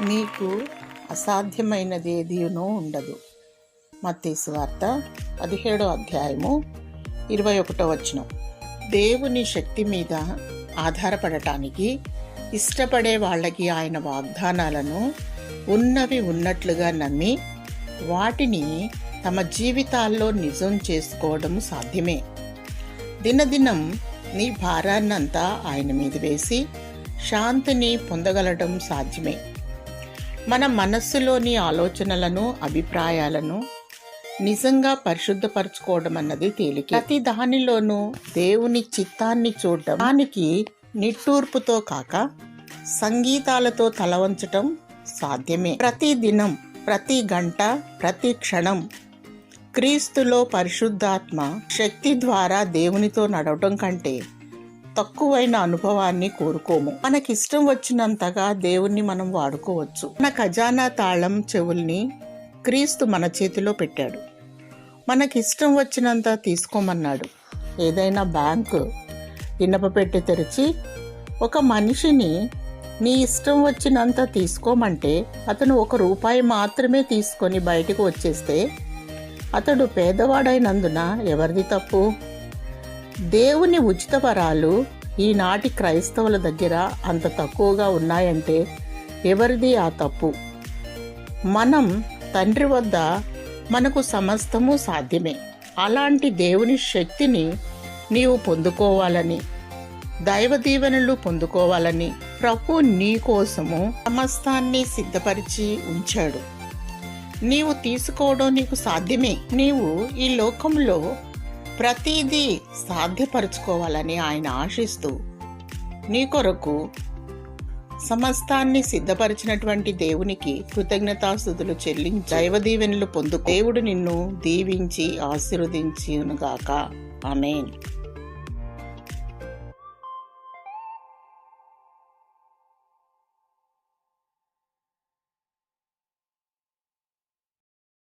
నీకు అసాధ్యమైనది ఏదీనూ ఉండదు. మత్తయి సువార్త 17వ అధ్యాయము 21వ వచనం. దేవుని శక్తి మీద ఆధారపడటానికి ఇష్టపడే వాళ్ళకి ఆయన వాగ్దానాలను ఉన్నవి ఉన్నట్లుగా నమ్మి వాటిని తమ జీవితాల్లో నిజం చేసుకోవడం సాధ్యమే. దినదినం నీ భారాన్నంతా ఆయన మీద వేసి శాంతిని పొందగలడం సాధ్యమే. మన మనస్సులోని ఆలోచనలను, అభిప్రాయాలను నిజంగా పరిశుద్ధపరచుకోవడం అన్నది తేలిక. ప్రతి దానిలోనూ దేవుని చిత్తాన్ని చూడడం, దానికి నిట్టూర్పుతో కాక సంగీతాలతో తల వంచటం సాధ్యమే. ప్రతి దినం, ప్రతి గంట, ప్రతి క్షణం క్రీస్తులో పరిశుద్ధాత్మ శక్తి ద్వారా దేవునితో నడవటం కంటే తక్కువైన అనుభవాన్ని కోరుకోము. మనకిష్టం వచ్చినంతగా దేవుణ్ణి మనం వాడుకోవచ్చు. మన ఖజానా తాళం చెవుల్ని క్రీస్తు మన చేతిలో పెట్టాడు. మనకిష్టం వచ్చినంత తీసుకోమన్నాడు. ఏదైనా బ్యాంకు ఇనప పెట్టి తెరిచి ఒక మనిషిని నీ ఇష్టం వచ్చినంత తీసుకోమంటే అతను ₹1 మాత్రమే తీసుకొని బయటకు వచ్చేస్తే అతడు పేదవాడైనందున ఎవరిది తప్పు? దేవుని ఉచిత వరాలు ఈనాటి క్రైస్తవుల దగ్గర అంత తక్కువగా ఉన్నాయంటే ఎవరిది ఆ తప్పు? మనం తండ్రి వద్ద మనకు సమస్తము సాధ్యమే. అలాంటి దేవుని శక్తిని నీవు పొందుకోవాలని, దైవ దీవెనలు పొందుకోవాలని ప్రభు నీ కోసము సమస్తాన్ని సిద్ధపరిచి ఉంచాడు. నీవు తీసుకోవడం నీకు సాధ్యమే. నీవు ఈ లోకంలో ప్రతిదీ సాధ్యపరచుకోవాలని ఆయన ఆశిస్తూ నీ కొరకు సమస్తాన్ని సిద్ధపరిచినటువంటి దేవునికి కృతజ్ఞతాస్తుతులు చెల్లించి దైవ దీవెనలు పొందు. దేవుడు నిన్ను దీవించి ఆశీర్వదించునుగాక. ఆమేన్.